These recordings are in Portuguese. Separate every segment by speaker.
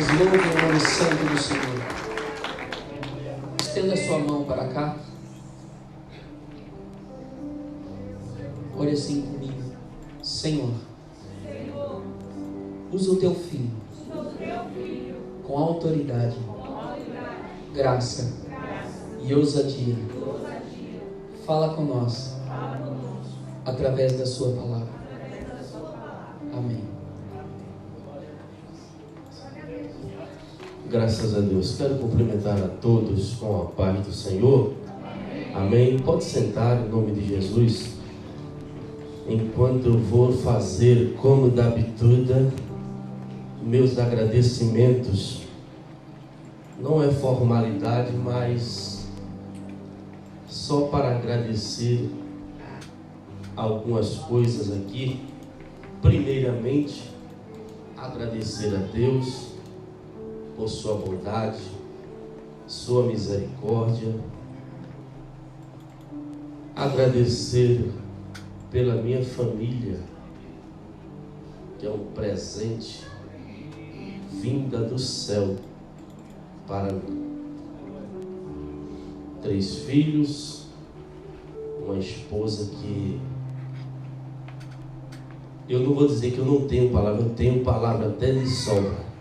Speaker 1: paz, louve o nome santo do Senhor. Estenda sua mão para cá. Olha assim comigo. Senhor, usa o teu filho com autoridade, graça e ousadia. Fala com nós através da sua palavra. Amém.
Speaker 2: Graças a Deus. Quero cumprimentar a todos com a paz do Senhor. Amém. Pode sentar em nome de Jesus. Enquanto eu vou fazer, como da habitude, meus agradecimentos. Não é formalidade, mas só para agradecer algumas coisas aqui. Primeiramente, agradecer a Deus por sua bondade, sua misericórdia. Agradecer pela minha família, que é um presente vinda do céu para mim. 3 filhos, uma esposa que eu não vou dizer que eu não tenho palavra, eu tenho palavra até de sobra.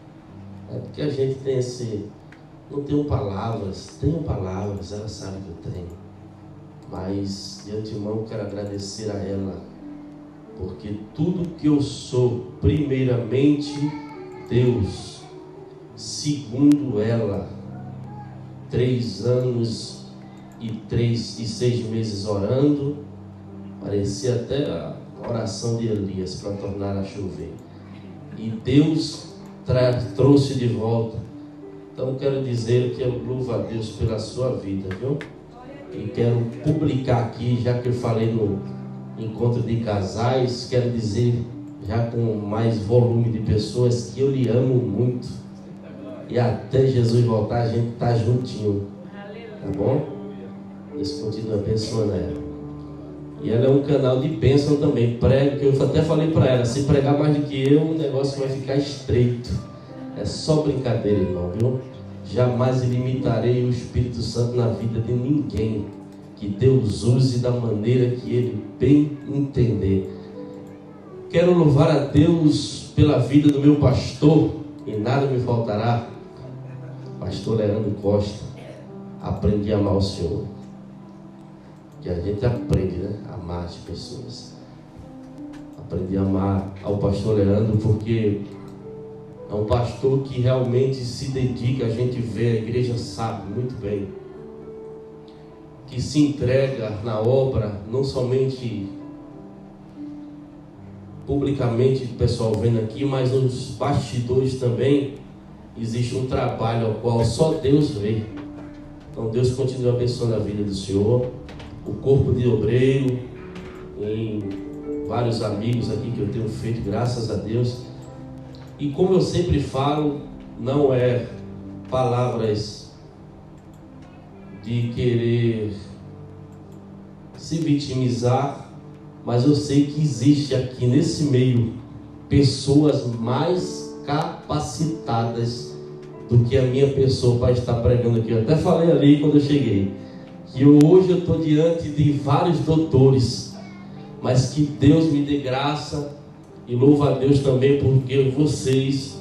Speaker 2: É porque a gente tem esse... Não tenho palavras, ela sabe que eu tenho. Mas de antemão quero agradecer a ela, porque tudo que eu sou, primeiramente Deus, segundo ela, 3 anos e 6 meses orando, parecia até a oração de Elias para tornar a chover. E Deus trouxe de volta. Então quero dizer que eu louvo a Deus pela sua vida, viu? E quero publicar aqui, já que eu falei no encontro de casais, quero dizer, já com mais volume de pessoas, que eu lhe amo muito. E até Jesus voltar, a gente tá juntinho. Tá bom? Deus continua abençoando ela. E ela é um canal de bênção também. Prega, que eu até falei para ela, se pregar mais do que eu, o negócio vai ficar estreito. É só brincadeira, irmão, viu? Jamais limitarei o Espírito Santo na vida de ninguém. Que Deus use da maneira que Ele bem entender. Quero louvar a Deus pela vida do meu pastor, e nada me faltará. Pastor Leandro Costa. Aprendi a amar o Senhor. Que a gente aprende, né? A amar as pessoas. Aprendi a amar ao pastor Leandro porque é um pastor que realmente se dedica, a gente vê, a igreja sabe muito bem, que se entrega na obra, não somente publicamente, o pessoal vendo aqui, mas nos bastidores também existe um trabalho ao qual só Deus vê. Então Deus continua abençoando a vida do Senhor, o corpo de obreiro, em vários amigos aqui que eu tenho feito, graças a Deus. E como eu sempre falo, não é palavras de querer se vitimizar, mas eu sei que existe aqui nesse meio pessoas mais capacitadas do que a minha pessoa para estar pregando aqui. Eu até falei ali quando eu cheguei, que hoje eu estou diante de vários doutores, mas que Deus me dê graça, e louvo a Deus também porque vocês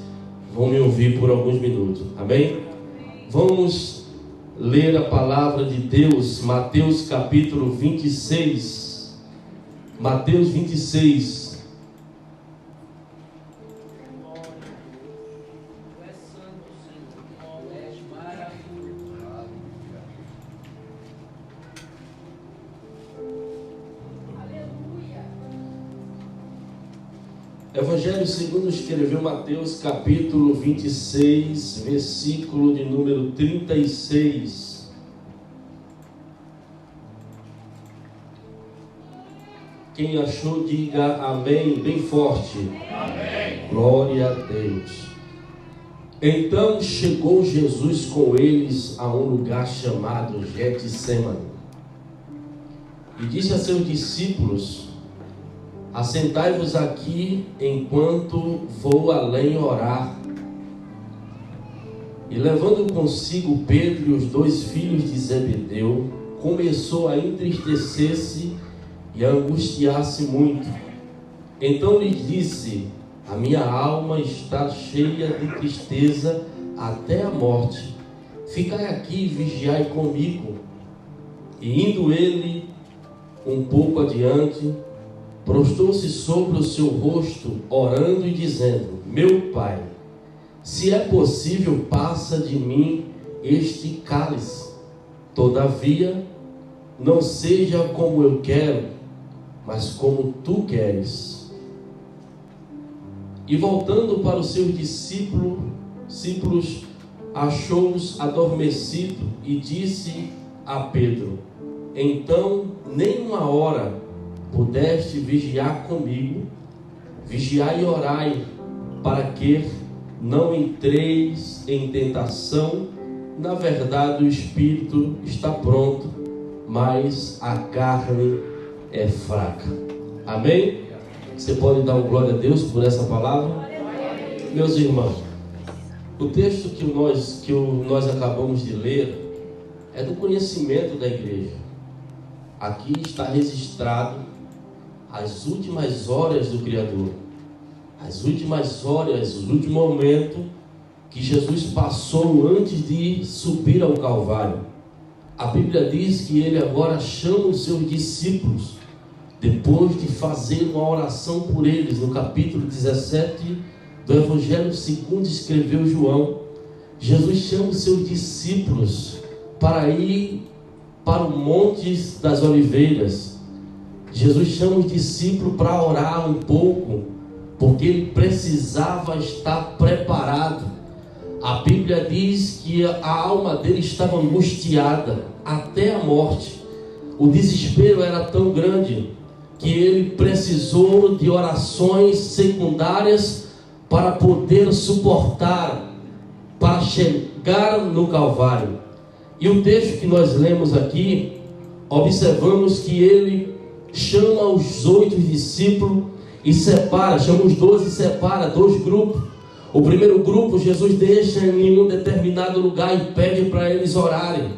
Speaker 2: vão me ouvir por alguns minutos. Amém? Vamos ler a palavra de Deus, Mateus capítulo 26. Mateus 26. Evangelho segundo escreveu Mateus capítulo 26, versículo de número 36. Quem achou, diga amém, bem forte. Amém. Glória a Deus. Então chegou Jesus com eles a um lugar chamado Getsêmani e disse a seus discípulos: assentai-vos aqui enquanto vou além orar. E levando consigo Pedro e os 2 filhos de Zebedeu, começou a entristecer-se e a angustiar-se muito. Então lhes disse: a minha alma está cheia de tristeza até a morte. Ficai aqui e vigiai comigo. E indo ele um pouco adiante, prostrou-se sobre o seu rosto, orando e dizendo: meu Pai, se é possível, passa de mim este cálice. Todavia, não seja como eu quero, mas como tu queres. E voltando para os seus discípulos, achou-os adormecidos e disse a Pedro: então, nem uma hora pudeste vigiar comigo? Vigiai e orai, para que não entreis em tentação. Na verdade, o espírito está pronto, mas a carne é fraca. Amém? Você pode dar glória a Deus por essa palavra? Meus irmãos, o texto que nós acabamos de ler é do conhecimento da igreja. Aqui está registrado as últimas horas do Criador, as últimas horas, o último momento que Jesus passou antes de subir ao Calvário. A Bíblia diz que ele agora chama os seus discípulos, depois de fazer uma oração por eles. No capítulo 17 do Evangelho segundo escreveu João, Jesus chama os seus discípulos para ir para o Monte das Oliveiras. Jesus chama os discípulos para orar um pouco, porque ele precisava estar preparado. A Bíblia diz que a alma dele estava angustiada até a morte. O desespero era tão grande que ele precisou de orações secundárias para poder suportar, para chegar no Calvário. E o texto que nós lemos aqui, observamos que ele chama os 8 discípulos e chama os 12 e separa 2 grupos. O primeiro grupo Jesus deixa em um determinado lugar e pede para eles orarem.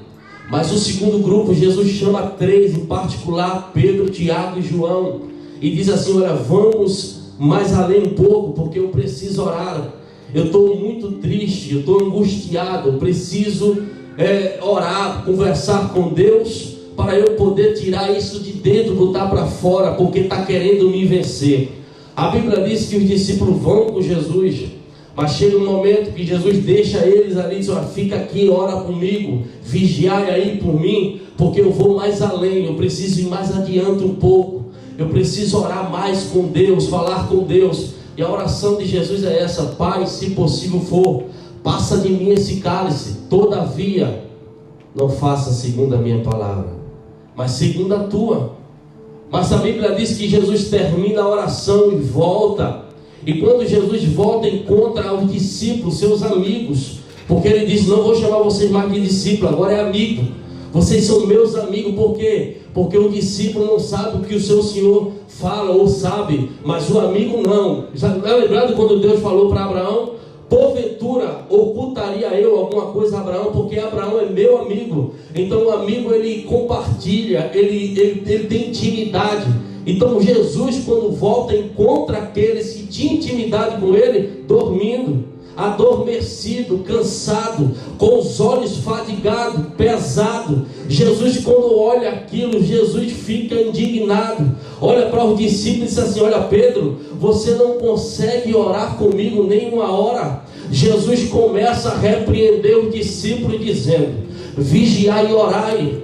Speaker 2: Mas o segundo grupo Jesus chama 3, em particular Pedro, Tiago e João, e diz assim: olha, vamos mais além um pouco, porque eu preciso orar. Eu estou muito triste, eu estou angustiado, eu preciso orar, conversar com Deus, para eu poder tirar isso de dentro, botar para fora, porque está querendo me vencer. A Bíblia diz que os discípulos vão com Jesus, mas chega um momento que Jesus deixa eles ali e diz: olha, fica aqui, ora comigo, vigiai aí por mim, porque eu vou mais além, eu preciso ir mais adiante um pouco, eu preciso orar mais com Deus, falar com Deus. E a oração de Jesus é essa: Pai, se possível for, passa de mim esse cálice, todavia, não faça segundo a minha palavra, mas segundo a tua. Mas a Bíblia diz que Jesus termina a oração e volta. E quando Jesus volta, encontra os discípulos, seus amigos, porque ele diz: não vou chamar vocês mais de discípulos, agora é amigo. Vocês são meus amigos. Por quê? Porque o discípulo não sabe o que o seu Senhor fala ou sabe, mas o amigo não. Já está lembrado quando Deus falou para Abraão: porventura ocultaria eu alguma coisa a Abraão, porque Abraão é meu amigo. Então o amigo, ele compartilha, ele tem intimidade. Então Jesus, quando volta, encontra aqueles que tinham intimidade com ele dormindo, adormecido, cansado, com os olhos fadigados, pesado. Jesus, quando olha aquilo, Jesus fica indignado, olha para os discípulos e diz assim: olha, Pedro, você não consegue orar comigo nem uma hora. Jesus começa a repreender os discípulos dizendo: vigiai e orai,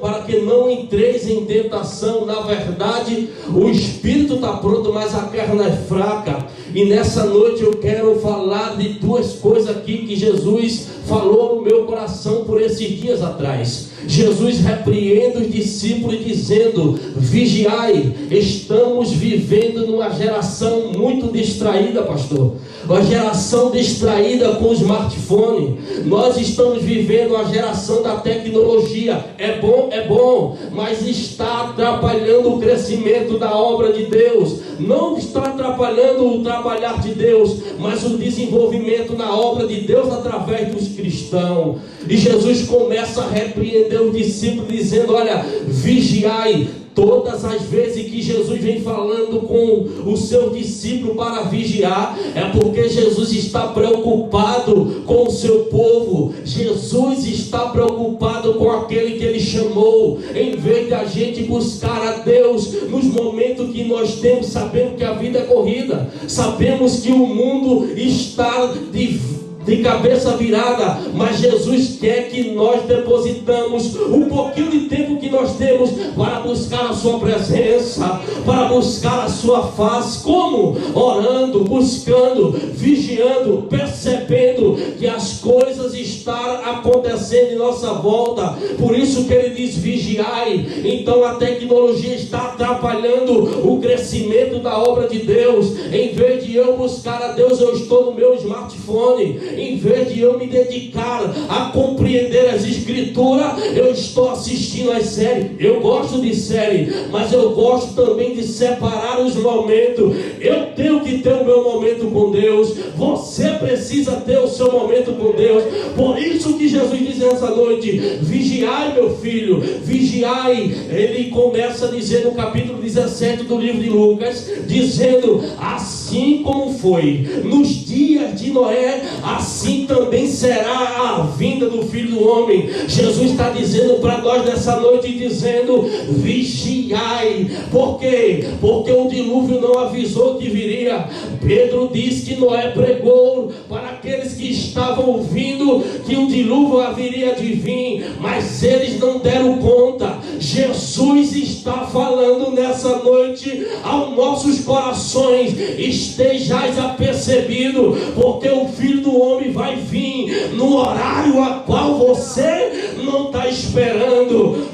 Speaker 2: para que não entreis em tentação. Na verdade, o espírito está pronto, mas a carne é fraca. E nessa noite eu quero falar de 2 coisas aqui que Jesus falou no meu coração por esses dias atrás. Jesus repreende os discípulos dizendo: vigiai. Estamos vivendo numa geração muito distraída, pastor. Uma geração distraída com o smartphone. Nós estamos vivendo a geração da tecnologia. É bom, mas está atrapalhando o crescimento da obra de Deus. Não está atrapalhando o trabalhar de Deus, mas o desenvolvimento movimento na obra de Deus através dos cristãos. E Jesus começa a repreender os discípulos dizendo: olha, vigiai. Todas as vezes que Jesus vem falando com os seus discípulos para vigiar, é porque Jesus está preocupado com o seu povo. Jesus está preocupado com aquele que Ele chamou. Em vez de a gente buscar a Deus nos momentos que nós temos, sabemos que a vida é corrida, sabemos que o mundo está de cabeça virada, mas Jesus quer que nós depositamos um pouquinho de tempo que nós temos para buscar a sua presença, para buscar a sua face. Como? Orando, buscando, vigiando, percebendo que as coisas estão acontecendo em nossa volta. Por isso que ele diz: vigiai. Então a tecnologia está atrapalhando o crescimento da obra de Deus. Em vez de eu buscar a Deus, eu estou no meu smartphone. Em vez de eu me dedicar a compreender as escrituras, eu estou assistindo as séries. Eu gosto de série, mas eu gosto também de separar os momentos. Eu tenho que ter o meu momento com Deus. Você precisa ter o seu momento com Deus. Por isso que Jesus diz nessa noite: vigiai, meu filho, vigiai. Ele começa a dizer no capítulo 17 do livro de Lucas, dizendo: assim como foi nos dias de Noé, assim também será a vinda do Filho do Homem. Jesus está dizendo para nós nessa noite, dizendo: vigiai. Por quê? Porque o dilúvio não avisou que viria. Pedro diz que Noé pregou para aqueles que estavam ouvindo que o dilúvio haveria de vir, mas eles não deram conta. Jesus está falando nessa noite aos nossos corações: estejais apercebido, porque o Filho do Homem vai vir no horário a qual você não está esperando.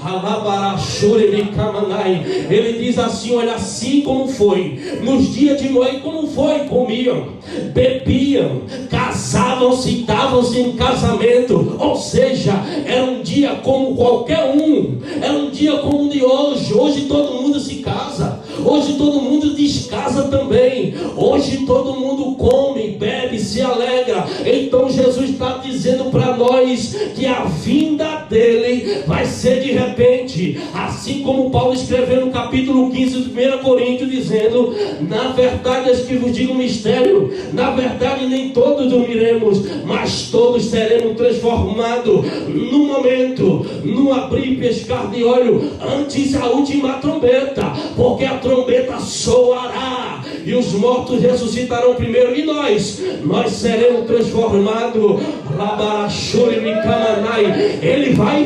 Speaker 2: Ele diz assim: olha, assim como foi nos dias de Noé. Como foi? Comiam, bebiam, casavam-se, davam-se em casamento. Ou seja, era um dia como qualquer um, era um dia como o de hoje. Hoje todo mundo se casa, hoje todo mundo descasa também, hoje todo mundo come, bebe, se alegra. Então Jesus está dizendo para nós que a vinda dele vai ser de repente, assim como Paulo escreveu no capítulo 15 de 1 Coríntios, dizendo: na verdade é que vos digo um mistério, na verdade nem todos dormiremos, mas todos seremos transformados num momento, num abrir e pescar de olho, antes a última trombeta, porque a trombeta soará e os mortos ressuscitarão primeiro, e nós seremos transformados. Ele vai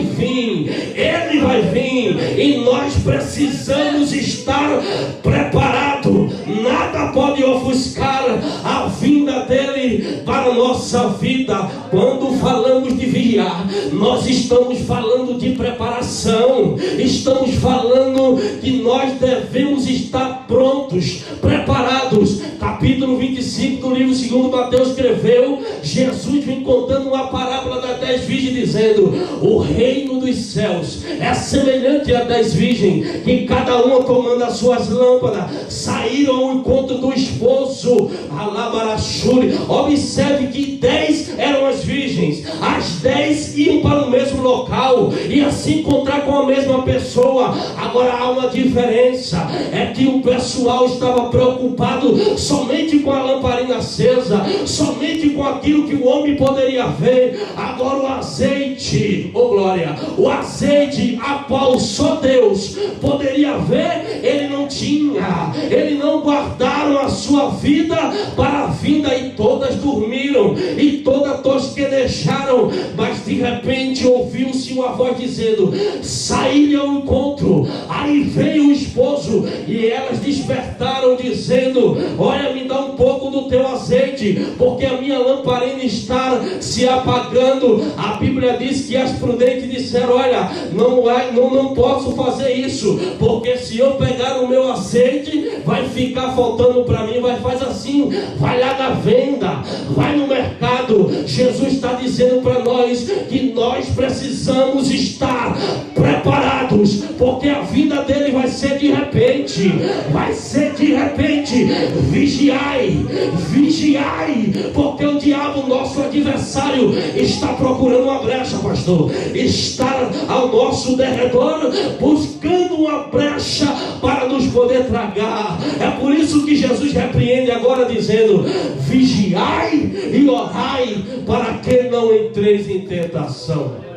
Speaker 2: vir, e nós precisamos estar preparados. Nada pode ofuscar a vinda dele para a nossa vida. Quando falamos de vigiar, nós estamos falando de preparação, estamos falando que nós devemos estar prontos, preparados. Capítulo 25 do livro segundo Mateus escreveu, Jesus vem contando uma parábola das 10 virgens, dizendo: o reino dos céus é semelhante a 10 virgens, que cada uma tomando as suas lâmpadas, saíram ao encontro do esposo. Observe que 10 eram as virgens, as 10 iam para o mesmo local, iam se encontrar com a mesma pessoa. Agora há uma diferença, é que o pessoal estava preocupado somente com a lamparina acesa, somente com aquilo que o homem poderia ver. Agora o azeite, oh glória, o azeite a qual só Deus poderia ver, ele não tinha. Eles não guardaram a sua vida para a vinda, e todas dormiram, e todas tosquenejaram. Mas de repente ouviu-se uma voz dizendo: saí ao encontro. Aí veio o esposo, e elas despertaram dizendo: olha, me dá um pouco do teu azeite, porque a minha lamparina está se apagando. A Bíblia diz que as prudentes disseram: olha, não posso fazer isso, porque se eu pegar o meu azeite, vai ficar faltando para mim. Faz assim, vai lá na venda, vai no mercado. Jesus está dizendo para nós que nós precisamos estar preparados preparados, porque a vida dele vai ser de repente. Vai ser de repente. Vigiai, vigiai, porque o diabo, nosso adversário, está procurando uma brecha, pastor. Está ao nosso derredor buscando uma brecha para nos poder tragar. É por isso que Jesus repreende agora dizendo: vigiai e orai para que não entreis em tentação.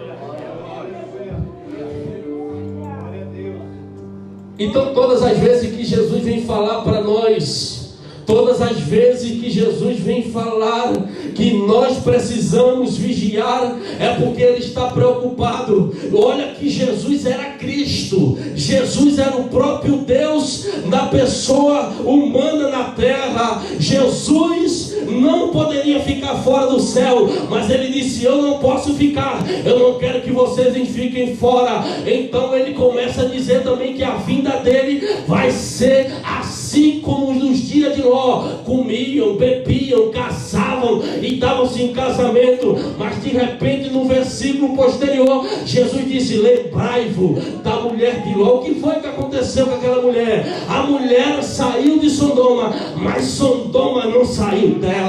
Speaker 2: Então, todas as vezes que Jesus vem falar para nós, todas as vezes que Jesus vem falar que nós precisamos vigiar, é porque Ele está preocupado. Olha que Jesus era Cristo, Jesus era o próprio Deus na pessoa humana na terra. Jesus não poderia ficar fora do céu, mas Ele disse: eu não posso ficar, eu não quero que vocês fiquem fora. Então Ele começa a dizer também que a vinda dele vai ser assim como nos dias de Ló: comiam, bebiam, casavam e davam-se em casamento. Mas de repente, no versículo posterior, Jesus disse: lembrai-vos da mulher de Ló. O que foi que aconteceu com aquela mulher? A mulher saiu de Sodoma, mas Sodoma não saiu dela.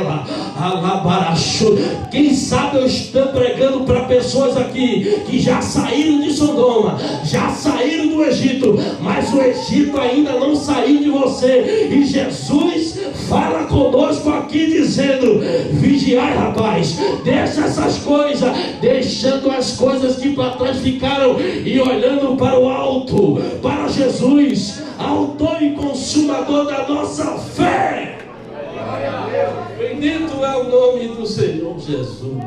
Speaker 2: Alabarachu. Quem sabe eu estou pregando para pessoas aqui que já saíram de Sodoma, já saíram do Egito, mas o Egito ainda não saiu de você. E Jesus fala conosco aqui dizendo: vigiai, rapaz, deixa essas coisas, deixando as coisas que para trás ficaram e olhando para o alto, para Jesus, autor e consumador da nossa fé. Bendito é o nome do Senhor Jesus.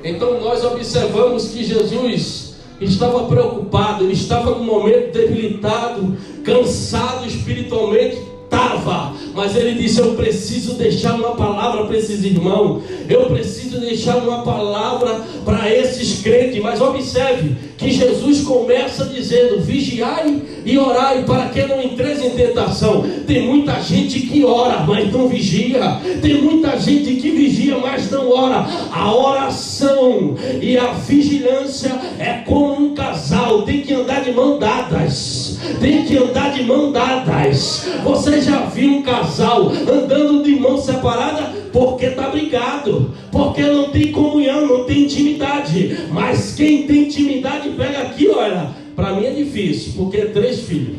Speaker 2: Então nós observamos que Jesus estava preocupado, ele estava num momento debilitado, cansado espiritualmente, mas ele disse: eu preciso deixar uma palavra para esses irmãos, eu preciso deixar uma palavra para esses crentes. Mas observe que Jesus começa dizendo: vigiai e orai para que não entreis em tentação. Tem muita gente que ora, mas não vigia. Tem muita gente que vigia, mas não ora. A oração e a vigilância é como um casal, tem que andar de mão dadas. Tem que andar de mão dadas. Você já viu um casal andando de mão separada? Porque está brigado, porque não tem comunhão, não tem intimidade. Mas quem tem intimidade pega aqui, olha. Para mim é difícil, porque é 3 filhos,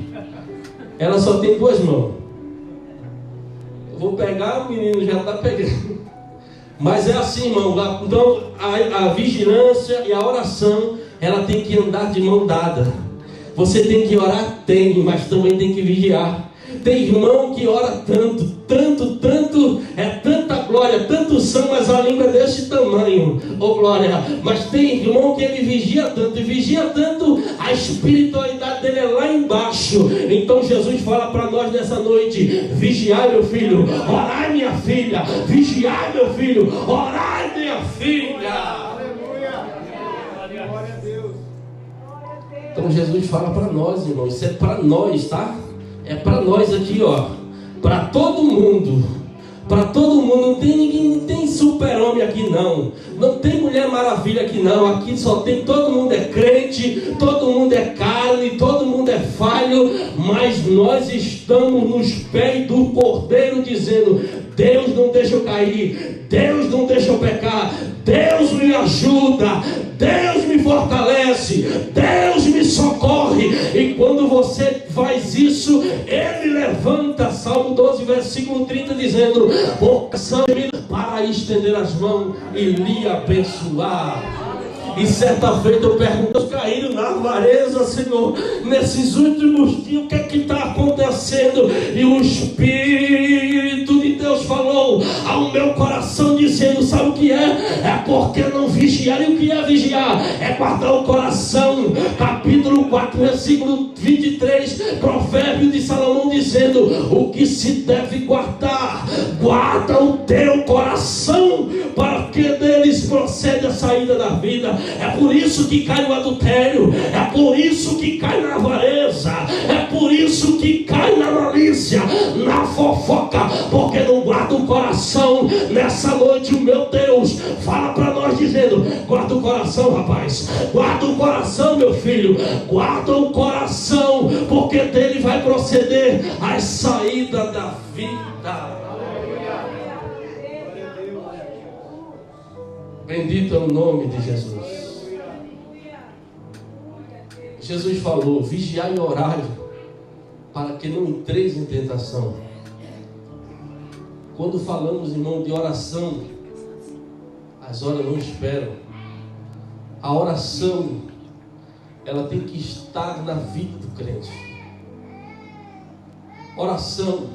Speaker 2: ela só tem 2 mãos. Eu vou pegar, o menino já está pegando. Mas é assim, irmão. Então a vigilância e a oração, ela tem que andar de mão dada. Você tem que orar? Tem, mas também tem que vigiar. Tem irmão que ora tanto, é tanta glória, tanto são, mas a língua é desse tamanho, glória. Mas tem irmão que ele vigia tanto, a espiritualidade dele é lá embaixo. Então Jesus fala para nós nessa noite: vigiai, meu filho, orai, minha filha, vigiai, meu filho, orai, minha filha. Aleluia, glória a Deus. Então Jesus fala para nós, irmão, isso é para nós, tá? É para nós aqui, ó, para todo mundo, não tem ninguém, não tem super-homem aqui não, não tem mulher maravilha aqui não, aqui só tem, todo mundo é crente, todo mundo é carne, todo mundo é falho, mas nós estamos nos pés do Cordeiro dizendo: Deus não deixa eu cair, Deus não deixa eu pecar, Deus me ajuda, Deus me fortalece, Deus me socorre. E quando você faz isso, Ele levanta, Salmo 12, versículo 30, dizendo: para estender as mãos e lhe abençoar. E certa feita eu pergunto: caíram na avareza, Senhor, nesses últimos dias, o que é que está acontecendo? E o Espírito de Deus falou ao meu coração dizendo: sabe o que é? É porque não vigiaram. E o que é vigiar? É guardar o coração. Capítulo 4, versículo 23, provérbio de Salomão, dizendo: o que se deve guardar, guarda o teu coração, para que deles procede a saída da vida. É por isso que cai no adultério, é por isso que cai na avareza, é por isso que cai na malícia, na fofoca, porque não guarda o o coração nessa noite. O meu Deus fala para nós dizendo: guarda o coração, rapaz, guarda o coração, meu filho, guarda o coração, porque dele vai proceder a saída da vida. Bendito é o nome de Jesus. Jesus falou: vigiai e orai, para que não entreis em tentação. Quando falamos, irmão, de oração, as horas não esperam. A oração, ela tem que estar na vida do crente. Oração,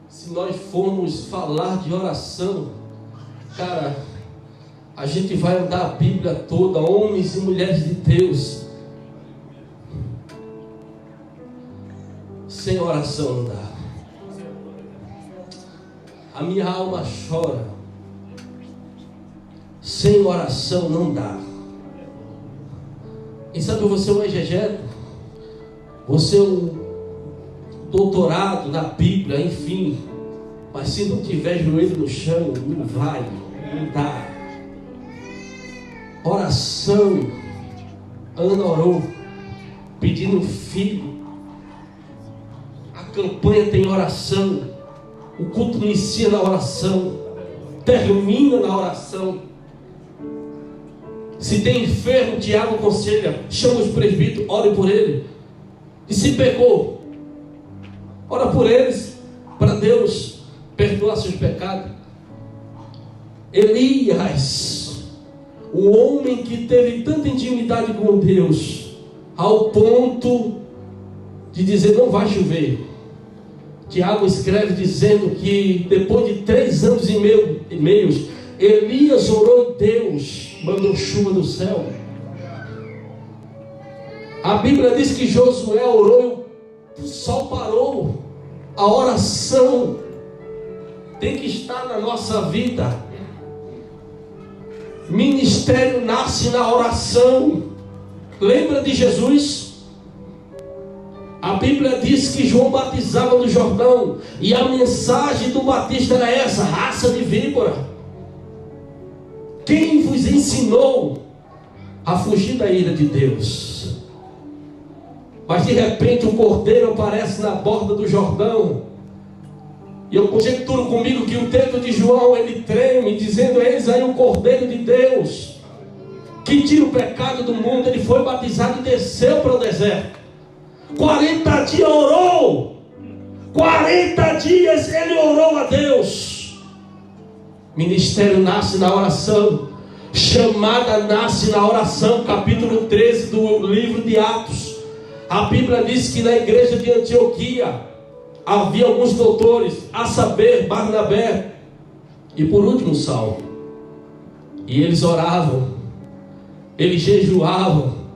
Speaker 2: se nós formos falar de oração, cara, a gente vai andar a Bíblia toda, homens e mulheres de Deus. Sem oração não dá. A minha alma chora. Sem oração não dá. E sabe, você é um exegeta, você é um doutorado na Bíblia, enfim, mas se não tiver joelho no chão, não vai, não dá. Oração. Ana orou pedindo um filho. A campanha tem oração. O culto inicia na oração, termina na oração. Se tem enfermo, Tiago aconselha: chama os presbíteros, ore por ele. E se pecou, ora por eles, para Deus perdoar seus pecados. Elias, o homem que teve tanta intimidade com Deus, ao ponto de dizer: não vai chover. Tiago escreve dizendo que depois de 3 anos e meio, Elias orou e Deus mandou chuva do céu. A Bíblia diz que Josué orou e o sol parou. A oração tem que estar na nossa vida. Ministério nasce na oração. Lembra de Jesus? A Bíblia diz que João batizava no Jordão, e a mensagem do batista era essa: raça de víbora. Quem vos ensinou a fugir da ira de Deus? Mas de repente o cordeiro aparece na borda do Jordão, e eu conjecturo comigo que o dedo de João ele treme, dizendo: eis aí o cordeiro de Deus, que tira o pecado do mundo. Ele foi batizado e desceu para o deserto. 40 dias orou. 40 dias ele orou a Deus. Ministério nasce na oração. Chamada nasce na oração. Capítulo 13 do livro de Atos. A Bíblia diz que na igreja de Antioquia havia alguns doutores, a saber, Barnabé e por último Saulo. E eles oravam, eles jejuavam.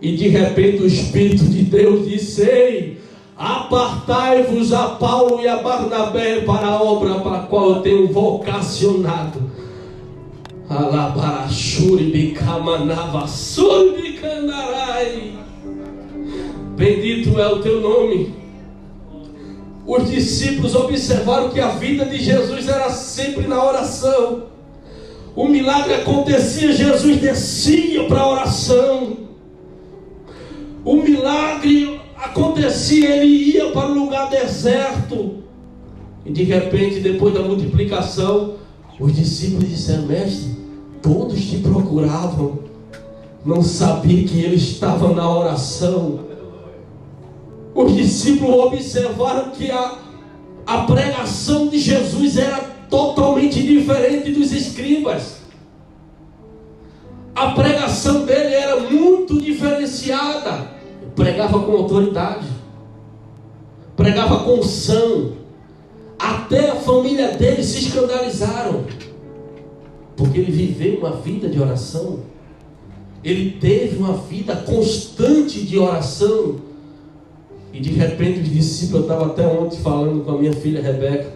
Speaker 2: E de repente o Espírito de Deus disse: ei, apartai-vos a Paulo e a Barnabé para a obra para a qual eu tenho vocacionado. Bendito é o teu nome. Os discípulos observaram que a vida de Jesus era sempre na oração. O milagre acontecia, Jesus descia para a oração. O milagre acontecia, ele ia para um lugar deserto. E de repente, depois da multiplicação, os discípulos disseram: mestre, todos te procuravam. Não sabia que ele estava na oração. Os discípulos observaram que a pregação de Jesus era totalmente diferente dos escribas. A pregação dele era muito diferenciada. Pregava com autoridade, pregava com unção. Até a família dele se escandalizaram, porque ele viveu uma vida de oração. Ele teve uma vida constante de oração. E de repente os discípulos, eu estava até ontem falando com a minha filha Rebeca,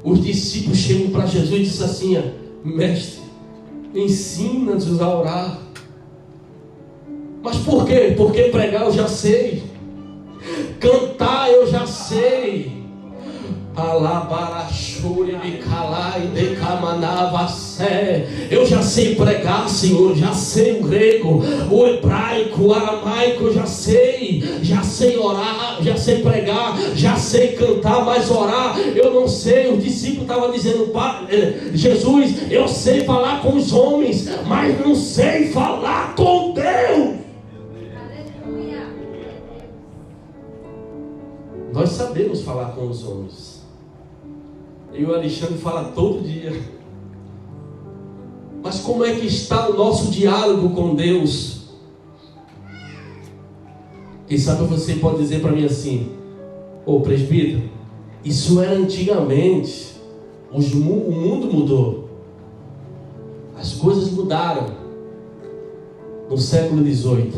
Speaker 2: os discípulos chegam para Jesus e dizem assim: mestre, ensina-nos a orar. Mas por quê? Porque pregar eu já sei, cantar eu já sei, Eu já sei pregar, Senhor, já sei o grego, o hebraico, o aramaico, eu já sei orar, já sei pregar, já sei cantar, mas orar eu não sei. Os discípulos estavam dizendo: Jesus, eu sei falar com os homens, mas não sei falar com Deus. Nós sabemos falar com os homens. E o Alexandre fala todo dia. Mas como é que está o nosso diálogo com Deus? Quem sabe você pode dizer para mim assim: ô presbítero, isso era antigamente. O mundo mudou. As coisas mudaram. No século XVIII,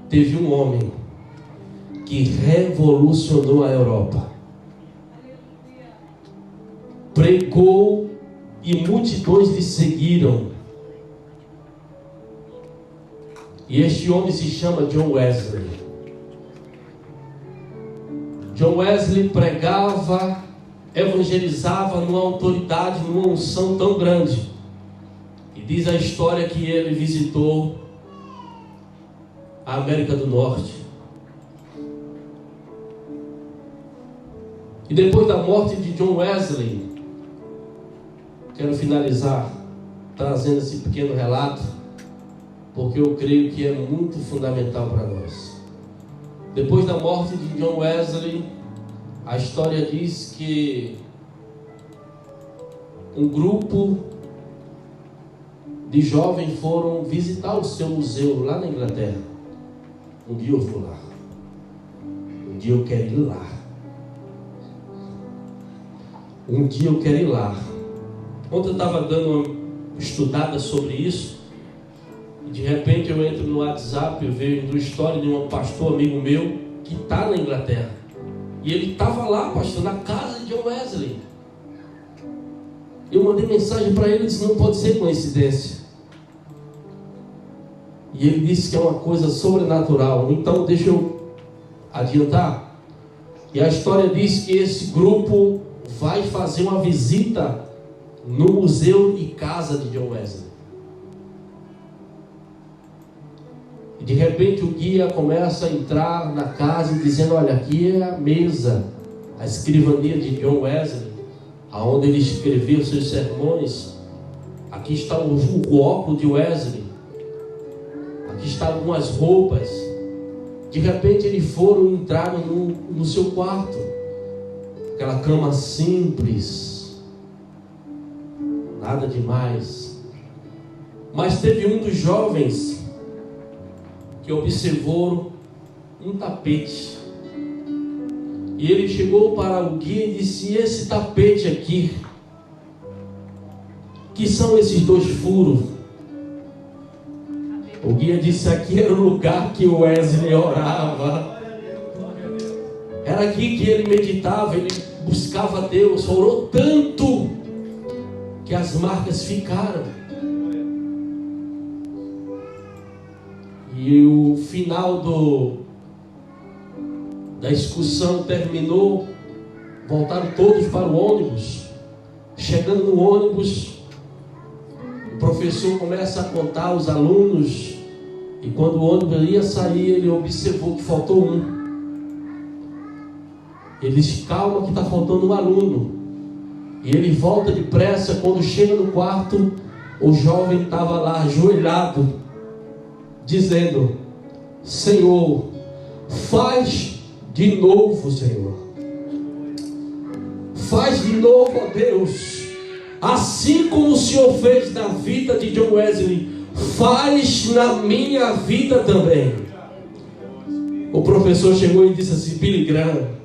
Speaker 2: teve um homem que revolucionou a Europa. Pregou e multidões lhe seguiram. E este homem se chama John Wesley. John Wesley pregava, evangelizava numa autoridade, numa unção tão grande. E diz a história que ele visitou a América do Norte. E depois da morte de John Wesley, quero finalizar trazendo esse pequeno relato, porque eu creio que é muito fundamental para nós. Depois da morte de John Wesley, a história diz que um grupo de jovens foram visitar o seu museu lá na Inglaterra. Um dia eu vou lá. Um dia eu quero ir lá. Um dia eu quero ir lá. Ontem eu estava dando uma estudada sobre isso. E de repente eu entro no WhatsApp, eu vejo uma história de um pastor amigo meu que está na Inglaterra. E ele estava lá, pastor, na casa de John Wesley. Eu mandei mensagem para ele e disse: não pode ser coincidência. E ele disse que é uma coisa sobrenatural. Então deixa eu adiantar. E a história diz que esse grupo vai fazer uma visita no museu e casa de John Wesley. E de repente o guia começa a entrar na casa dizendo: olha, aqui é a mesa, a escrivania de John Wesley, aonde ele escreveu seus sermões. Aqui está o óculos de Wesley. Aqui estão algumas roupas. De repente eles entraram no seu quarto. Aquela cama simples, nada demais. Mas teve um dos jovens que observou um tapete. E ele chegou para o guia e disse: e esse tapete aqui? Que são esses dois furos? O guia disse: aqui era o lugar que o Wesley orava. Era aqui que ele meditava, ele buscava Deus, orou tanto que as marcas ficaram. E o final da excursão terminou, voltaram todos para o ônibus. Chegando no ônibus, o professor começa a contar os alunos, e quando o ônibus ia sair, ele observou que faltou um. Ele disse: calma que está faltando um aluno. E ele volta depressa. Quando chega no quarto, o jovem estava lá ajoelhado, dizendo: Senhor, faz de novo, Senhor. Faz de novo, ó Deus. Assim como o Senhor fez na vida de John Wesley, faz na minha vida também. O professor chegou e disse assim: Billy Graham,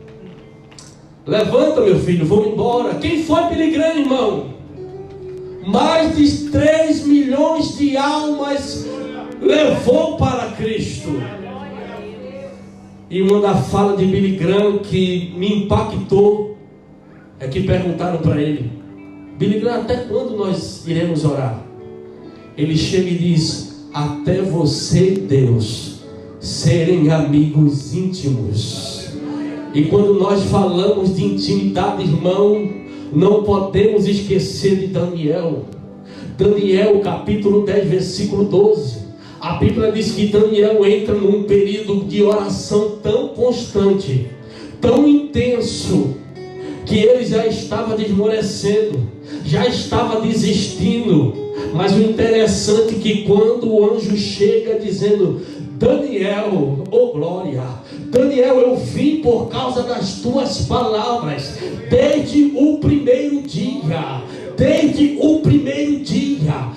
Speaker 2: levanta, meu filho, vamos embora. Quem foi Billy Graham, irmão? Mais de 3 milhões de almas levou para Cristo. E uma da fala de Billy Graham que me impactou é que perguntaram para ele: Billy Graham, até quando nós iremos orar? Ele chega e diz: até você e Deus serem amigos íntimos. E quando nós falamos de intimidade, irmão, não podemos esquecer de Daniel. Daniel, capítulo 10, versículo 12. A Bíblia diz que Daniel entra num período de oração tão constante, tão intenso, que ele já estava desmorecendo, já estava desistindo. Mas o interessante é que quando o anjo chega dizendo: Daniel, oh glória, Daniel, eu vim por causa das tuas palavras, desde o primeiro dia, desde o primeiro dia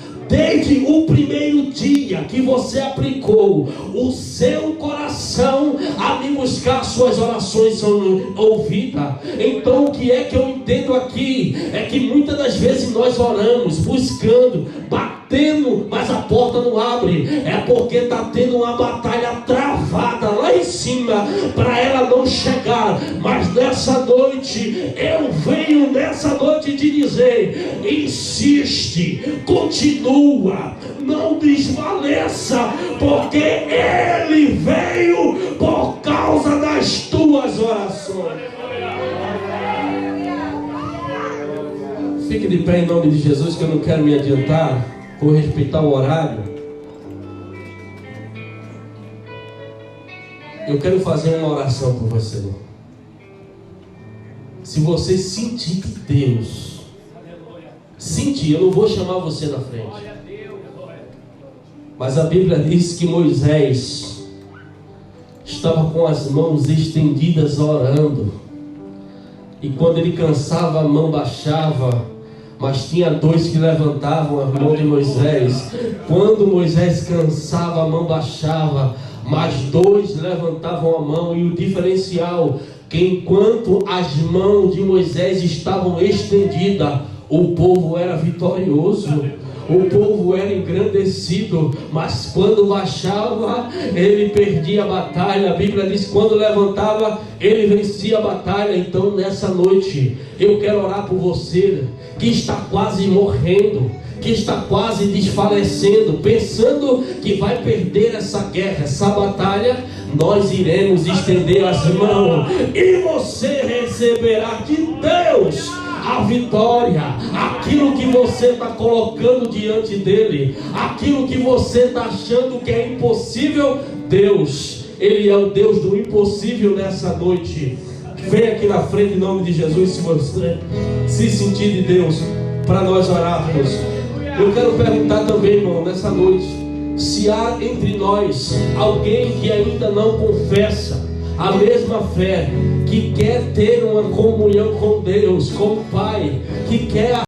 Speaker 2: que você aplicou o seu coração a me buscar, suas orações são ouvidas. Então o que é que eu entendo aqui? É que muitas das vezes nós oramos, buscando, batendo, mas a porta não abre. É porque está tendo uma batalha travada lá em cima, para ela não chegar. Mas nessa noite, eu venho nessa noite te dizer: insiste, continua, não desfaleça, porque Ele veio por causa das tuas orações. Fique de pé em nome de Jesus, que eu não quero me adiantar, por respeitar o horário. Eu quero fazer uma oração por você. Se você sentir que Deus, sentir, eu não vou chamar você na frente, mas a Bíblia diz que Moisés estava com as mãos estendidas orando, e quando ele cansava a mão baixava, mas tinha dois que levantavam a mão de Moisés. Quando Moisés cansava, a mão baixava, mas dois levantavam a mão. E o diferencial, que enquanto as mãos de Moisés estavam estendidas, o povo era vitorioso, o povo era engrandecido. Mas quando baixava, ele perdia a batalha. A Bíblia diz que quando levantava, ele vencia a batalha. Então nessa noite, eu quero orar por você que está quase morrendo, que está quase desfalecendo, pensando que vai perder essa guerra, essa batalha. Nós iremos estender as mãos e você receberá de Deus a vitória. Aquilo que você está colocando diante dele, aquilo que você está achando que é impossível, Deus, Ele é o Deus do impossível nessa noite. Vem aqui na frente em nome de Jesus, se você se sentir de Deus, para nós orarmos. Eu quero perguntar também, irmão, nessa noite, se há entre nós alguém que ainda não confessa a mesma fé, que quer ter uma comunhão com Deus, com o Pai, que quer